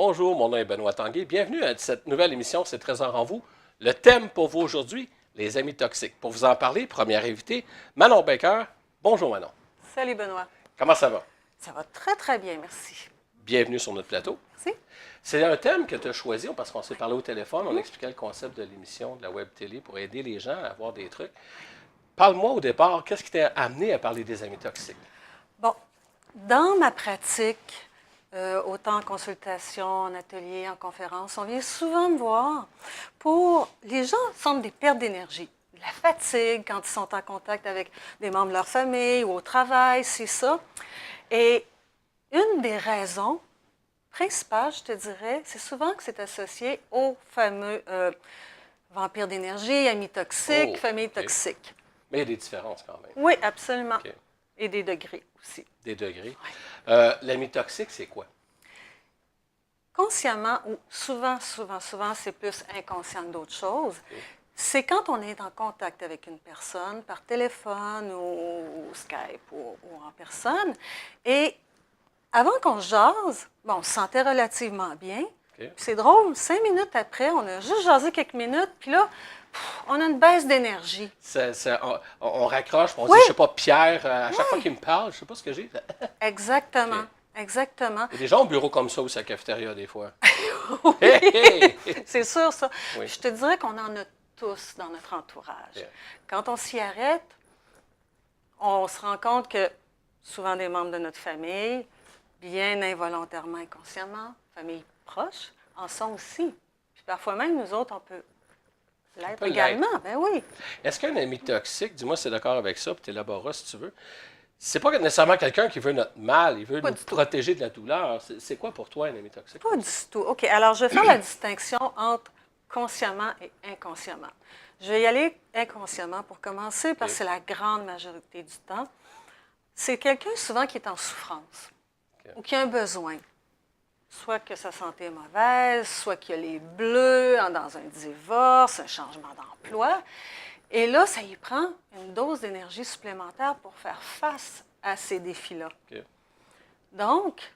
Bonjour, mon nom est Benoît Tanguay. Bienvenue à cette nouvelle émission, c'est Trésor en vous. Le thème pour vous aujourd'hui, les amis toxiques. Pour vous en parler, première invitée, Manon Baker. Bonjour Manon. Salut Benoît. Comment ça va? Ça va très très bien, merci. Bienvenue sur notre plateau. Merci. C'est un thème que tu as choisi parce qu'on s'est parlé au téléphone, on expliquait le concept de l'émission, de la web télé pour aider les gens à avoir des trucs. Parle-moi au départ, qu'est-ce qui t'a amené à parler des amis toxiques? Bon, dans ma pratique, autant en consultation, en atelier, en conférence, on vient souvent me voir pour... Les gens sentent des pertes d'énergie, de la fatigue quand ils sont en contact avec des membres de leur famille ou au travail, c'est ça. Et une des raisons principales, je te dirais, c'est souvent que c'est associé au fameux vampire d'énergie, amis toxiques, famille toxique. Mais il y a des différences quand même. Oui, absolument. OK. Et des degrés aussi. Des degrés. L'ami toxique, c'est quoi? Consciemment ou souvent, c'est plus inconscient que d'autres choses. Okay. C'est quand on est en contact avec une personne, par téléphone ou Skype ou en personne, et avant qu'on jase, bon, on se sentait relativement bien. Okay. C'est drôle, 5 minutes après, on a juste jasé quelques minutes, puis là, on a une baisse d'énergie. On raccroche, on dit, je ne sais pas, Pierre, à chaque fois qu'il me parle, je ne sais pas ce que j'ai. Exactement. Okay. Exactement. Il y a des gens au bureau comme ça aussi à la cafétéria, des fois. Oui, hey! C'est sûr, ça. Oui. Je te dirais qu'on en a tous dans notre entourage. Yeah. Quand on s'y arrête, on se rend compte que souvent des membres de notre famille, bien involontairement, inconsciemment, famille proche, en sont aussi. Puis parfois même, nous autres, on peut l'être également. Ben oui. Est-ce qu'un ami toxique, dis-moi si tu es d'accord avec ça, puis tu élaboreras si tu veux, c'est pas nécessairement quelqu'un qui veut notre mal, il veut nous protéger de la douleur. C'est quoi pour toi un ami toxique? Pas du tout. OK, alors je vais faire la distinction entre consciemment et inconsciemment. Je vais y aller inconsciemment pour commencer, parce que c'est la grande majorité du temps. C'est quelqu'un souvent qui est en souffrance ou qui a un besoin. Soit que sa santé est mauvaise, soit qu'il y a les bleus dans un divorce, un changement d'emploi. Et là, ça y prend une dose d'énergie supplémentaire pour faire face à ces défis-là. Okay. Donc,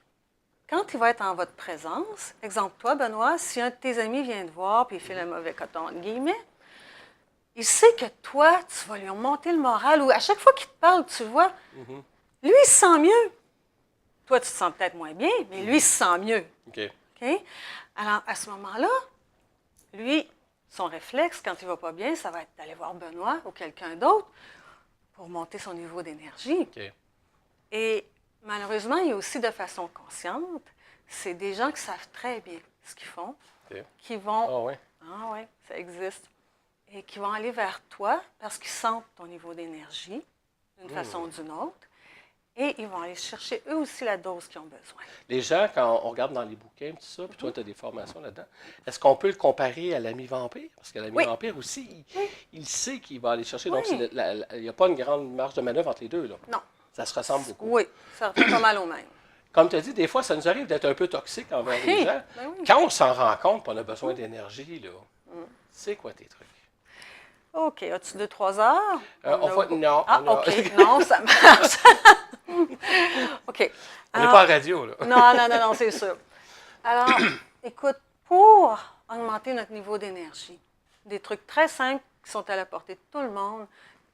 quand il va être en votre présence, exemple toi, Benoît, si un de tes amis vient te voir et il fait le mauvais coton, entre guillemets, il sait que toi, tu vas lui remonter le moral, ou à chaque fois qu'il te parle, tu vois, lui, il se sent mieux. Toi, tu te sens peut-être moins bien, mais lui, il se sent mieux. Okay. OK? Alors, à ce moment-là, lui, son réflexe, quand il ne va pas bien, ça va être d'aller voir Benoît ou quelqu'un d'autre pour monter son niveau d'énergie. Okay. Et malheureusement, il y a aussi de façon consciente, c'est des gens qui savent très bien ce qu'ils font, qui vont... Ah oui? Ah oui, ça existe. Et qui vont aller vers toi parce qu'ils sentent ton niveau d'énergie d'une façon ou d'une autre. Et ils vont aller chercher eux aussi la dose qu'ils ont besoin. Les gens, quand on regarde dans les bouquins, tout ça, puis toi, tu as des formations là-dedans, est-ce qu'on peut le comparer à l'ami vampire? Parce que l'ami vampire aussi, il sait qu'il va aller chercher. Donc, il n'y a pas une grande marge de manœuvre entre les deux. Là. Non. Ça se ressemble beaucoup. Oui, ça revient pas mal au même. Comme tu as dit, des fois, ça nous arrive d'être un peu toxique envers les gens. Quand on s'en rend compte qu'on a besoin d'énergie, là, c'est quoi tes trucs? OK. As-tu 2-3 heures? Non. Ah, OK. Non, ça marche. OK. On n'est pas en radio, là. Non, c'est sûr. Alors, écoute, pour augmenter notre niveau d'énergie, des trucs très simples qui sont à la portée de tout le monde.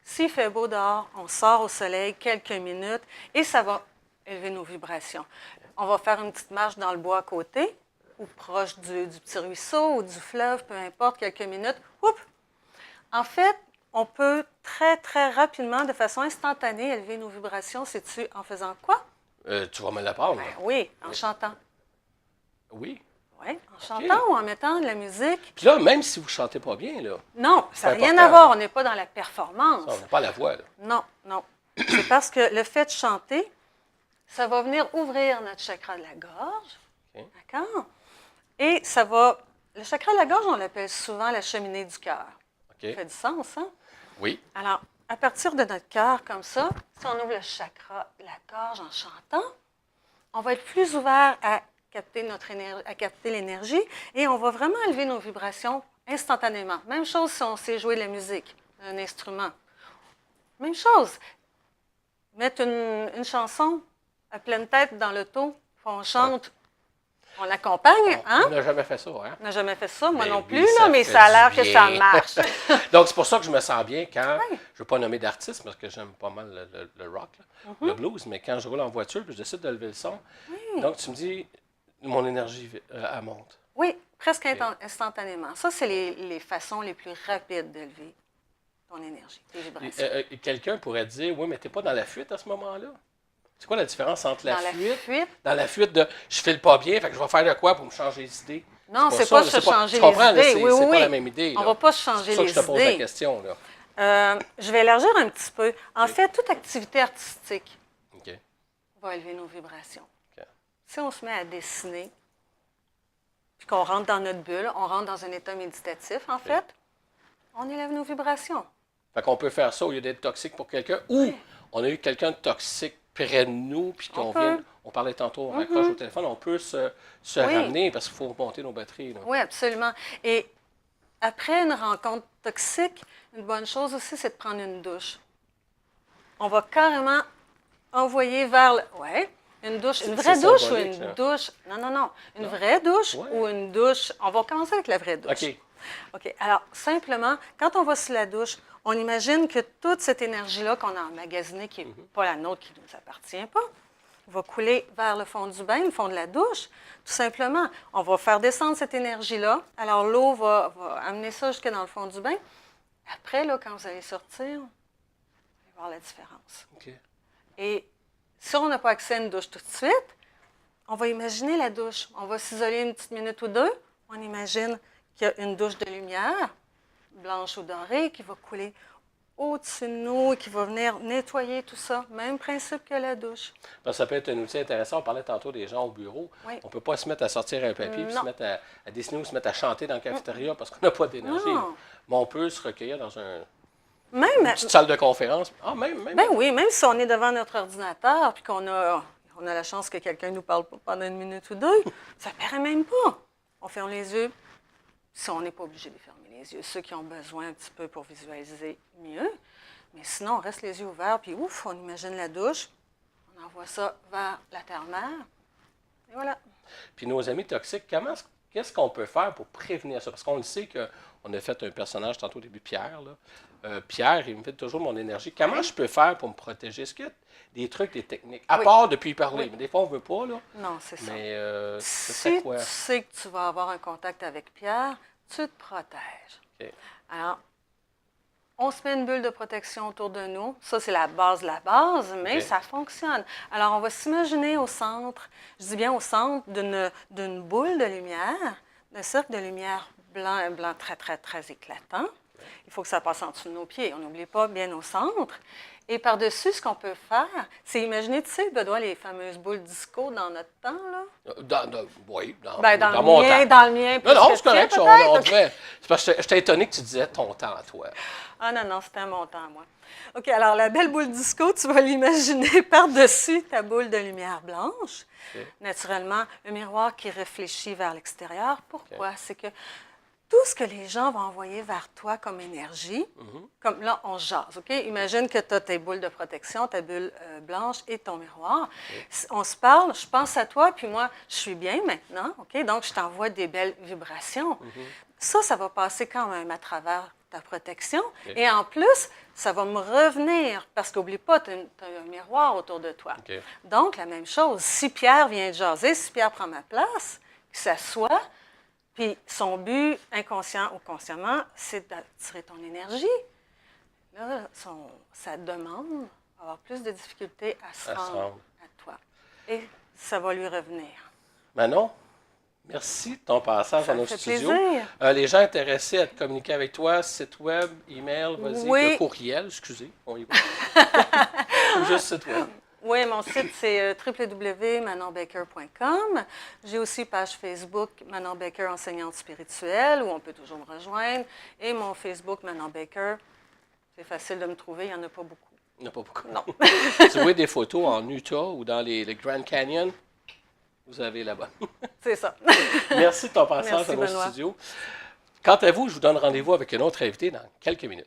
S'il fait beau dehors, on sort au soleil quelques minutes et ça va élever nos vibrations. On va faire une petite marche dans le bois à côté ou proche du petit ruisseau ou du fleuve, peu importe, quelques minutes. Oups! En fait, on peut très, très rapidement, de façon instantanée, élever nos vibrations. Sais-tu en faisant quoi? Tu vas me l'apprendre. Oui, en chantant. Oui? Oui, en chantant ou en mettant de la musique. Puis là, même si vous ne chantez pas bien, là. Non, ça n'a rien à voir. On n'est pas dans la performance. Ça, on n'a pas la voix, là. Non. C'est parce que le fait de chanter, ça va venir ouvrir notre chakra de la gorge. Okay. D'accord? Et ça va... Le chakra de la gorge, on l'appelle souvent la cheminée du cœur. Okay. Ça fait du sens, hein? Oui. Alors, à partir de notre cœur, comme ça, si on ouvre le chakra de la gorge en chantant, on va être plus ouvert à capter l'énergie et on va vraiment élever nos vibrations instantanément. Même chose si on sait jouer de la musique, un instrument. Même chose. Mettre une chanson à pleine tête dans l'auto, on chante. On l'accompagne, hein? On n'a jamais fait ça, hein? On n'a jamais fait ça, moi Ben non oui, plus, ça là, mais fait ça a l'air du que ça bien. marche. Donc, c'est pour ça que je me sens bien quand, Oui. je ne veux pas nommer d'artiste parce que j'aime pas mal le rock, là, le blues, mais quand je roule en voiture puis je décide de lever le son, donc tu me dis, mon énergie, elle monte. Oui, presque instantanément. Ça, c'est les façons les plus rapides d'élever ton énergie, tes vibrations. Quelqu'un pourrait dire, oui, mais tu n'es pas dans la fuite à ce moment-là. C'est quoi la différence entre la Dans la fuite, fuite? dans la fuite de je file pas bien, fait que je vais faire de quoi pour me changer les idées? Non, c'est ça, pas là, se changer tu comprends, les là, idées. Oui, c'est oui, pas la oui. même idée. On là. ne va pas se changer C'est pour ça que les je te pose la idées. question. Là. Je vais élargir un petit peu. En fait, toute activité artistique OK. va élever nos vibrations. OK. Si on se met à dessiner, puis qu'on rentre dans notre bulle, on rentre dans un état méditatif, en fait, on élève nos vibrations. Fait qu'on peut faire ça au lieu d'être toxique pour quelqu'un, ou on a eu quelqu'un de toxique près de nous, puis qu'on vient, on parlait tantôt, on raccroche au téléphone, on peut se ramener parce qu'il faut monter nos batteries. Là. Oui, absolument. Et après une rencontre toxique, une bonne chose aussi, c'est de prendre une douche. On va carrément envoyer vers le... Oui, une douche. Une vraie douche ou symbolique, une ça. douche? Non. Une vraie douche Ouais. ou une douche... On va commencer avec la vraie douche. OK. OK. Alors, simplement, quand on va sous la douche, on imagine que toute cette énergie-là qu'on a emmagasinée, qui n'est pas la nôtre, qui ne nous appartient pas, va couler vers le fond du bain, le fond de la douche. Tout simplement, on va faire descendre cette énergie-là. Alors, l'eau va amener ça jusque dans le fond du bain. Après, là, quand vous allez sortir, vous allez voir la différence. OK. Et si on n'a pas accès à une douche tout de suite, on va imaginer la douche. On va s'isoler une petite minute ou deux. On imagine qu'il y a une douche de lumière, blanche ou dorée, qui va couler au-dessus de nous et qui va venir nettoyer tout ça. Même principe que la douche. Parce que ça peut être un outil intéressant. On parlait tantôt des gens au bureau. Oui. On ne peut pas se mettre à sortir un papier, puis Non. se mettre à dessiner ou se mettre à chanter dans la cafétéria parce qu'on n'a pas d'énergie. Non. Mais on peut se recueillir dans une Même, petite salle de conférence. Ah, même. ben oui, même si on est devant notre ordinateur et qu'on a la chance que quelqu'un nous parle pas pendant une minute ou deux, ça ne paraît même pas. On ferme les yeux. Si on n'est pas obligé de fermer les yeux, ceux qui ont besoin un petit peu pour visualiser, mieux. Mais sinon, on reste les yeux ouverts, puis ouf, on imagine la douche, on envoie ça vers la terre-mère, et voilà. Puis nos amis toxiques, qu'est-ce qu'on peut faire pour prévenir ça? Parce qu'on le sait qu'on a fait un personnage tantôt au début, Pierre. Là. Pierre, il me fait toujours mon énergie. Comment je peux faire pour me protéger? Est-ce qu'il y a des trucs, des techniques? À part depuis parler, mais des fois, on ne veut pas. Là. Non, c'est ça. Mais ce Si serait quoi? tu sais que tu vas avoir un contact avec Pierre, tu te protèges. OK. Alors, on se met une bulle de protection autour de nous. Ça, c'est la base de la base, mais OK. ça fonctionne. Alors, on va s'imaginer au centre, je dis bien au centre, d'une boule de lumière, d'un cercle de lumière blanc, un blanc très, très, très éclatant. Il faut que ça passe en dessous de nos pieds. On n'oublie pas, bien au centre. Et par-dessus, ce qu'on peut faire, c'est imaginer, tu sais, Benoît, les fameuses boules disco dans notre temps, là. Oui, Ben, dans dans mon le mien, temps. dans le mien. plus Non, que c'est correct. le tien, On peut-être. devrait- C'est parce que j'étais étonné que tu disais ton temps à toi. Ah non, c'était un montant, moi. OK, alors la belle boule disco, tu vas l'imaginer par-dessus ta boule de lumière blanche. OK. Naturellement, un miroir qui réfléchit vers l'extérieur. Pourquoi? C'est que tout ce que les gens vont envoyer vers toi comme énergie, comme là, on jase, OK? Imagine que tu as tes boules de protection, ta bulle blanche et ton miroir. On se parle, je pense à toi, puis moi, je suis bien maintenant, OK? Donc, je t'envoie des belles vibrations. Ça va passer quand même à travers ta protection. Et en plus, ça va me revenir, parce qu'oublie pas, tu as un miroir autour de toi. OK. Donc, la même chose, si Pierre vient jaser, si Pierre prend ma place, qu'il s'assoit, puis son but, inconscient ou consciemment, c'est d'attirer ton énergie. Là, ça demande avoir plus de difficultés à se rendre à toi. Et ça va lui revenir. Manon, merci de ton passage Ça dans nos me fait studios. plaisir. Les gens intéressés à te communiquer avec toi, site web, email, vas-y, Oui. courriel, excusez, on y va. Ou juste site web. Oui, mon site, c'est www.manonbaker.com. J'ai aussi page Facebook Manon Baker, enseignante spirituelle, où on peut toujours me rejoindre. Et mon Facebook Manon Baker, c'est facile de me trouver, il n'y en a pas beaucoup. Il n'y en a pas beaucoup. Non. Si vous voyez des photos en Utah ou dans les Grand Canyon, vous avez la bonne. C'est ça. Merci de ton passage Merci, dans nos Benoît. studios. Quant à vous, je vous donne rendez-vous avec un autre invité dans quelques minutes.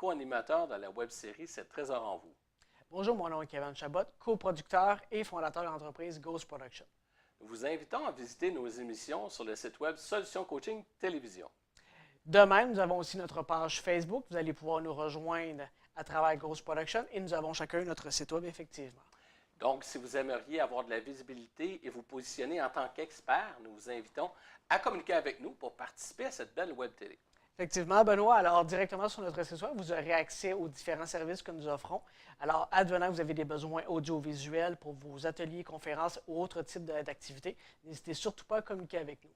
co-animateur de la web-série C'est Trésor en vous. Bonjour, mon nom est Kevin Chabot, coproducteur et fondateur de l'entreprise Ghost Production. Nous vous invitons à visiter nos émissions sur le site web Solutions Coaching Télévision. De même, nous avons aussi notre page Facebook. Vous allez pouvoir nous rejoindre à travers Ghost Production et nous avons chacun notre site web, effectivement. Donc, si vous aimeriez avoir de la visibilité et vous positionner en tant qu'expert, nous vous invitons à communiquer avec nous pour participer à cette belle web télé. Effectivement, Benoît. Alors, directement sur notre site web, vous aurez accès aux différents services que nous offrons. Alors, advenant que vous avez des besoins audiovisuels pour vos ateliers, conférences ou autres types d'activités, n'hésitez surtout pas à communiquer avec nous.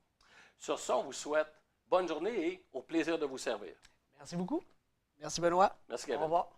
Sur ce, on vous souhaite bonne journée et au plaisir de vous servir. Merci beaucoup. Merci, Benoît. Merci, Kevin. Au revoir.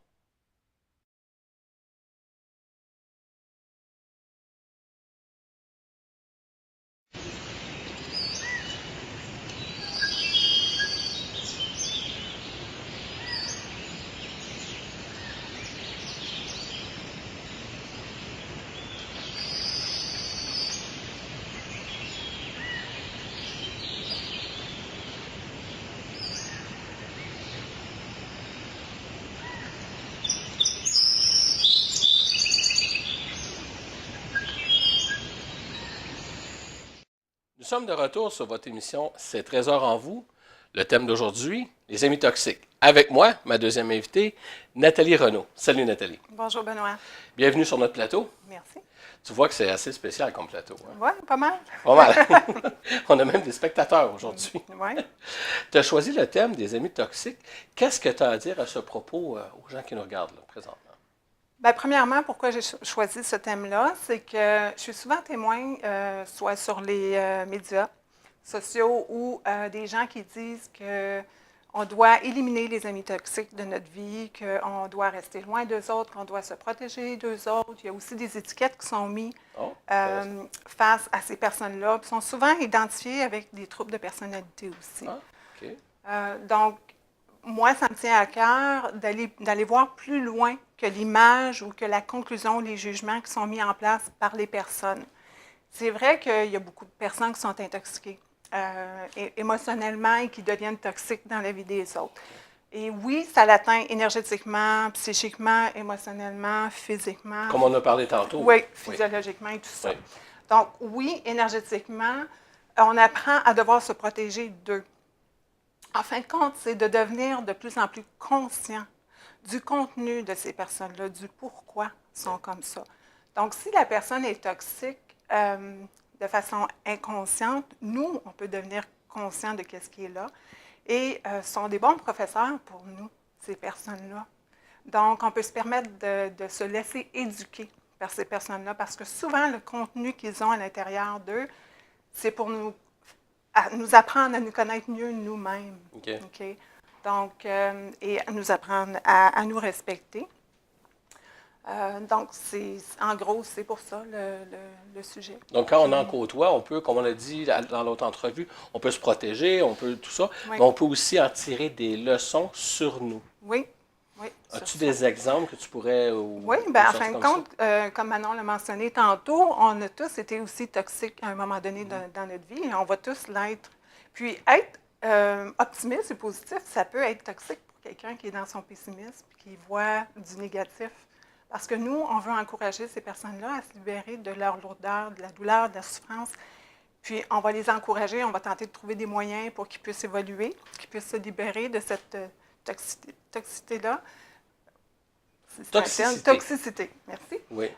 Nous sommes de retour sur votre émission C'est Trésor en vous. Le thème d'aujourd'hui, les amis toxiques. Avec moi, ma deuxième invitée, Nathalie Renaud. Salut Nathalie. Bonjour Benoît. Bienvenue sur notre plateau. Merci. Tu vois que c'est assez spécial comme plateau. Hein? Oui, pas mal. Pas mal. On a même des spectateurs aujourd'hui. Oui. Tu as choisi le thème des amis toxiques. Qu'est-ce que tu as à dire à ce propos aux gens qui nous regardent là, présentement? Bien, premièrement, pourquoi j'ai choisi ce thème-là, c'est que je suis souvent témoin, soit sur les médias sociaux ou des gens qui disent qu'on doit éliminer les amis toxiques de notre vie, qu'on doit rester loin d'eux autres, qu'on doit se protéger d'eux autres. Il y a aussi des étiquettes qui sont mises face à ces personnes-là, qui sont souvent identifiées avec des troubles de personnalité aussi. Ah, OK. Donc, moi, ça me tient à cœur d'aller voir plus loin que l'image ou que la conclusion, les jugements qui sont mis en place par les personnes. C'est vrai qu'il y a beaucoup de personnes qui sont intoxiquées émotionnellement et qui deviennent toxiques dans la vie des autres. Et oui, ça l'atteint énergétiquement, psychiquement, émotionnellement, physiquement. Comme on a parlé tantôt. Oui, physiologiquement et tout ça. Oui. Donc, oui, énergétiquement, on apprend à devoir se protéger d'eux. En fin de compte, c'est de devenir de plus en plus conscient du contenu de ces personnes-là, du pourquoi ils sont comme ça. Donc, si la personne est toxique de façon inconsciente, nous, on peut devenir conscient de ce qui est là. Et sont des bons professeurs pour nous, ces personnes-là. Donc, on peut se permettre de se laisser éduquer par ces personnes-là, parce que souvent, le contenu qu'ils ont à l'intérieur d'eux, c'est pour nous apprendre à nous connaître mieux nous-mêmes. OK. Okay? Donc, et à nous apprendre à nous respecter. Donc, en gros, c'est pour ça le sujet. Donc, quand on en côtoie, on peut, comme on a dit dans l'autre entrevue, on peut se protéger, on peut tout ça, Oui. mais on peut aussi en tirer des leçons sur nous. Oui. Oui. As-tu des exemples que tu pourrais... Oui, bien, en fin de compte, comme Manon l'a mentionné tantôt, on a tous été aussi toxiques à un moment donné dans notre vie et on va tous l'être. Puis, être optimiste et positif, ça peut être toxique pour quelqu'un qui est dans son pessimisme et qui voit du négatif. Parce que nous, on veut encourager ces personnes-là à se libérer de leur lourdeur, de la douleur, de la souffrance. Puis, on va les encourager, on va tenter de trouver des moyens pour qu'ils puissent évoluer, qu'ils puissent se libérer de cette toxicité-là. Toxicité, merci. Oui.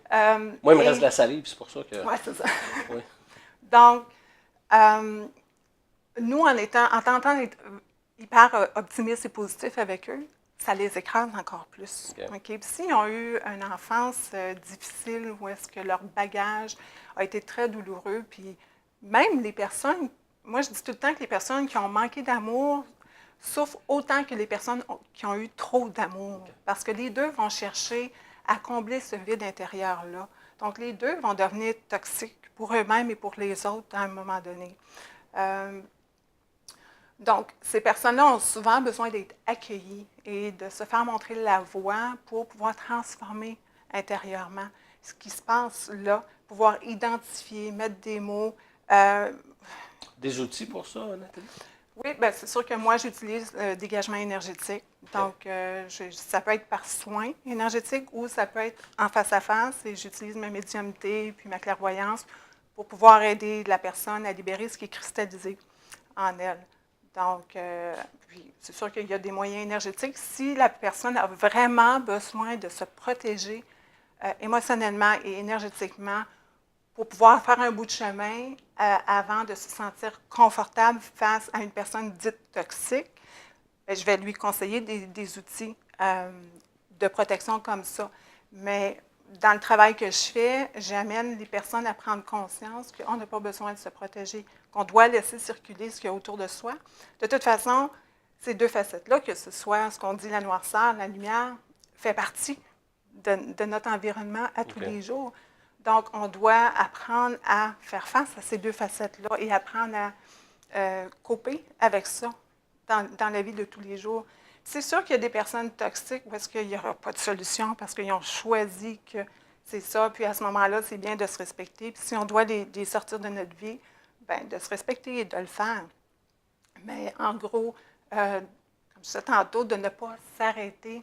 Moi, il me reste de la salive, c'est pour ça que... Oui, c'est ça. Oui. Donc, nous, en tentant d'être hyper optimistes et positifs avec eux, ça les écrase encore plus. OK. Okay? Puis s'ils ont eu une enfance difficile, où est-ce que leur bagage a été très douloureux, puis même les personnes, moi je dis tout le temps que les personnes qui ont manqué d'amour souffrent autant que les personnes qui ont eu trop d'amour. OK. Parce que les deux vont chercher à combler ce vide intérieur-là. Donc les deux vont devenir toxiques pour eux-mêmes et pour les autres à un moment donné. Donc, ces personnes-là ont souvent besoin d'être accueillies et de se faire montrer la voie pour pouvoir transformer intérieurement ce qui se passe là, pouvoir identifier, mettre des mots. Des outils pour ça, Nathalie? Oui, bien, c'est sûr que moi, j'utilise dégagement énergétique. Donc, ça peut être par soin énergétique ou ça peut être en face à face et j'utilise ma médiumnité puis ma clairvoyance pour pouvoir aider la personne à libérer ce qui est cristallisé en elle. Donc, puis c'est sûr qu'il y a des moyens énergétiques. Si la personne a vraiment besoin de se protéger émotionnellement et énergétiquement pour pouvoir faire un bout de chemin avant de se sentir confortable face à une personne dite toxique, bien, je vais lui conseiller des outils de protection comme ça. Mais dans le travail que je fais, j'amène les personnes à prendre conscience qu'on n'a pas besoin de se protéger, qu'on doit laisser circuler ce qu'il y a autour de soi. De toute façon, ces deux facettes-là, que ce soit ce qu'on dit la noirceur, la lumière, fait partie de notre environnement à tous les jours. Donc, on doit apprendre à faire face à ces deux facettes-là et apprendre à couper avec ça dans la vie de tous les jours. C'est sûr qu'il y a des personnes toxiques parce qu'il n'y aura pas de solution, parce qu'ils ont choisi que c'est ça, puis à ce moment-là, c'est bien de se respecter. Puis si on doit les sortir de notre vie, bien, de se respecter et de le faire. Mais en gros, comme je disais tantôt, de ne pas s'arrêter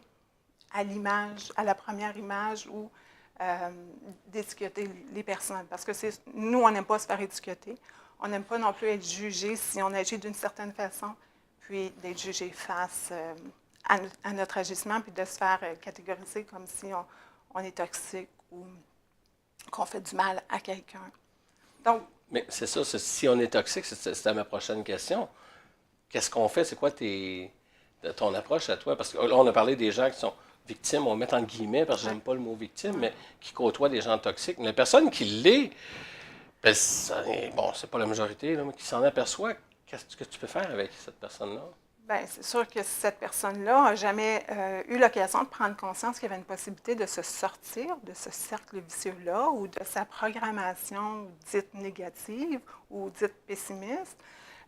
à l'image, à la première image ou d'étiqueter les personnes. Parce que nous, on n'aime pas se faire étiqueter. On n'aime pas non plus être jugé si on agit d'une certaine façon, puis d'être jugé face à notre agissement, puis de se faire catégoriser comme si on est toxique ou qu'on fait du mal à quelqu'un. Donc, mais c'est ça, si on est toxique, c'était ma prochaine question. Qu'est-ce qu'on fait? C'est quoi ton approche à toi? Parce que là, on a parlé des gens qui sont victimes, on met en guillemets, parce que j'aime pas le mot victime, mais qui côtoient des gens toxiques. Mais la personne qui l'est, ben, bon, c'est pas la majorité, là, mais qui s'en aperçoit, qu'est-ce que tu peux faire avec cette personne-là? bien, c'est sûr que cette personne-là n'a jamais eu l'occasion de prendre conscience qu'il y avait une possibilité de se sortir de ce cercle vicieux-là ou de sa programmation dite négative ou dite pessimiste,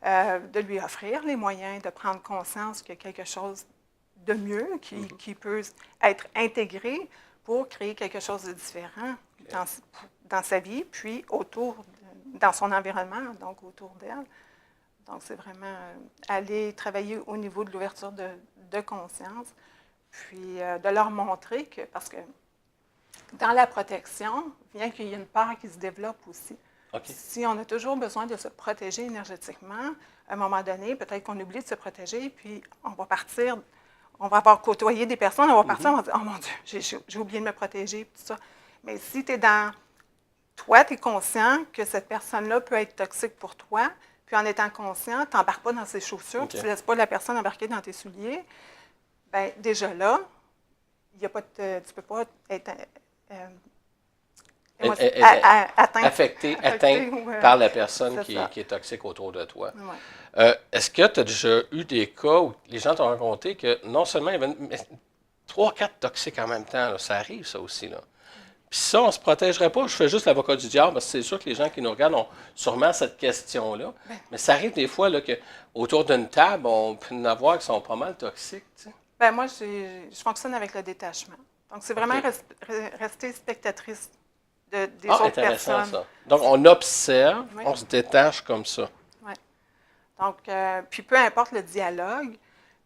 de lui offrir les moyens de prendre conscience qu'il y a quelque chose de mieux qui peut être intégré pour créer quelque chose de différent dans sa vie, puis dans son environnement, donc autour d'elle. Donc, c'est vraiment aller travailler au niveau de l'ouverture de conscience, puis de leur montrer que, parce que dans la protection, bien qu'il y ait une part qui se développe aussi, si on a toujours besoin de se protéger énergétiquement, à un moment donné, peut-être qu'on oublie de se protéger, puis on va partir, on va avoir côtoyé des personnes, on va partir, on va dire « Oh mon Dieu, j'ai oublié de me protéger », tout ça. Mais si tu es toi, tu es conscient que cette personne-là peut être toxique pour toi, puis en étant conscient, tu n'embarques pas dans ses chaussures, tu ne laisses pas la personne embarquer dans tes souliers, bien, déjà là, tu ne peux pas être affecté par la personne qui est toxique autour de toi. Ouais. Est-ce que tu as déjà eu des cas où les gens t'ont raconté que non seulement il y avait 3-4 toxiques en même temps, là, ça arrive ça aussi, là. Puis ça, on ne se protégerait pas. Je fais juste l'avocat du diable, parce que c'est sûr que les gens qui nous regardent ont sûrement cette question-là. Mais ça arrive des fois là, qu'autour d'une table, on peut en avoir qui sont pas mal toxiques. Tu sais. Bien, moi, je fonctionne avec le détachement. Donc, c'est vraiment rester spectatrice des autres personnes. Ça. Donc, on observe, on se détache comme ça. Oui. Donc, puis peu importe le dialogue,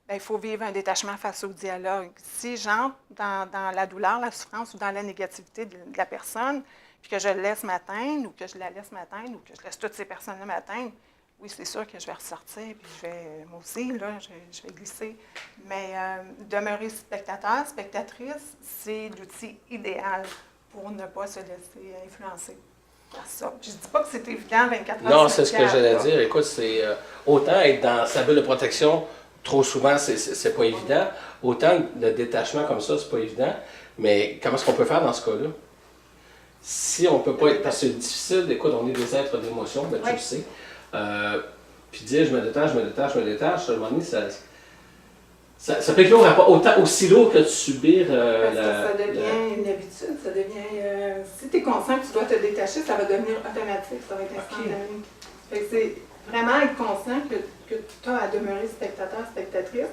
bien, il faut vivre un détachement face au dialogue. Si j'entre dans la douleur, la souffrance ou dans la négativité de la personne, puis que je le laisse m'atteindre ou que je la laisse m'atteindre ou que je laisse toutes ces personnes-là m'atteindre, oui, c'est sûr que je vais ressortir, puis moi aussi, là, je vais glisser. Mais demeurer spectateur, spectatrice, c'est l'outil idéal pour ne pas se laisser influencer par ça. Je ne dis pas que c'est évident 24 heures. Non, c'est ce que j'allais dire. Écoute, c'est autant être dans sa bulle de protection, trop souvent, c'est pas évident. Autant le détachement comme ça, c'est pas évident. Mais comment est-ce qu'on peut faire dans ce cas-là? Si on peut pas être... Parce que c'est difficile, écoute, on est des êtres d'émotion, ben, tu le sais. Puis dire je me détache, à un moment donné, ça peut être lourd, autant aussi lourd que de subir ça devient une habitude, ça devient... si tu es conscient que tu dois te détacher, ça va devenir automatique, ça va être instantané. Fait que c'est vraiment être conscient que tu as à demeurer spectateur, spectatrice,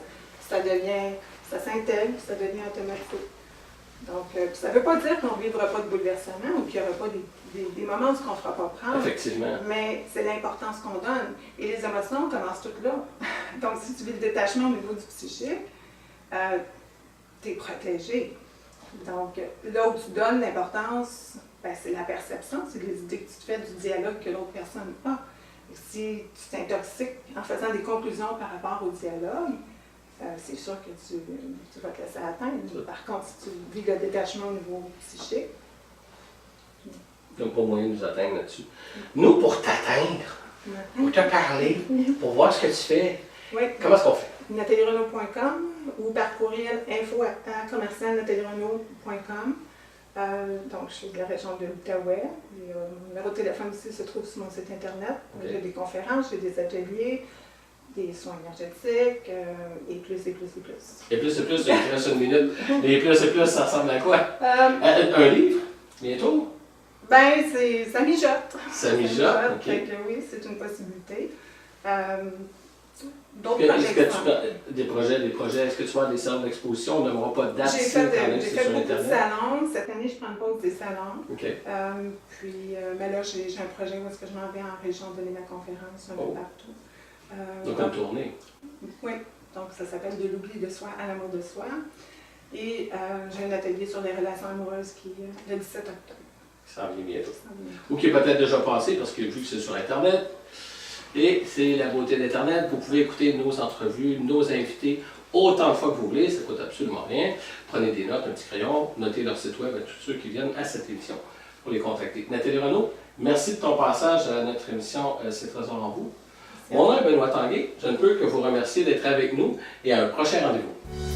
ça s'intègre, ça devient automatique. Donc, ça ne veut pas dire qu'on ne vivra pas de bouleversement ou qu'il n'y aura pas des moments où on ne fera pas prendre. Effectivement. Mais c'est l'importance qu'on donne. Et les émotions commencent toutes là. Donc, si tu vis le détachement au niveau du psychique, tu es protégé. Donc, là où tu donnes l'importance, ben, c'est la perception, c'est les idées que tu te fais du dialogue que l'autre personne a. Et si tu t'intoxiques en faisant des conclusions par rapport au dialogue, c'est sûr que tu vas te laisser atteindre. Par contre, si tu vis le détachement au niveau psychique, il n'y a pas moyen de nous atteindre là-dessus. Nous, pour t'atteindre, pour te parler, pour voir ce que tu fais, oui. Comment est-ce qu'on fait? NathalieRenaud.com ou par courriel info@commercialnatalierenaud.com. Donc, je suis de la région de l'Outaouais. Mon numéro de téléphone aussi se trouve sur mon site Internet. Okay. J'ai des conférences, j'ai des ateliers, des soins énergétiques, et plus, et plus, et plus. Et plus, il te reste une minute. Et plus, ça ressemble à quoi? Un livre? Bientôt? Ben, ça mijote. Ça mijote, ok. Fait que oui, c'est une possibilité. D'autres Est-ce que projets. des projets, est-ce que tu vas à des salles d'exposition? On n'aura pas de date J'ai ici, fait, quand même, j'ai c'est fait sur beaucoup de Internet. salons. Cette année, je prends une pause des salons. OK. Mais là, j'ai un projet où est-ce que je m'en vais en région donner ma conférence un peu partout. Donc, une tournée. Oui. Donc, ça s'appelle De l'oubli de soi à l'amour de soi. Et j'ai un atelier sur les relations amoureuses qui le 17 octobre. Ça en vient bientôt. Ou qui est peut-être déjà passé, parce que vu que c'est sur Internet, et c'est la beauté d'Internet, vous pouvez écouter nos entrevues, nos invités, autant de fois que vous voulez, ça ne coûte absolument rien. Prenez des notes, un petit crayon, notez leur site web à tous ceux qui viennent à cette émission pour les contacter. Nathalie Renaud, merci de ton passage à notre émission C'est Trésor en vous. Mon nom est Benoît Tanguay. Je ne peux que vous remercier d'être avec nous et à un prochain rendez-vous.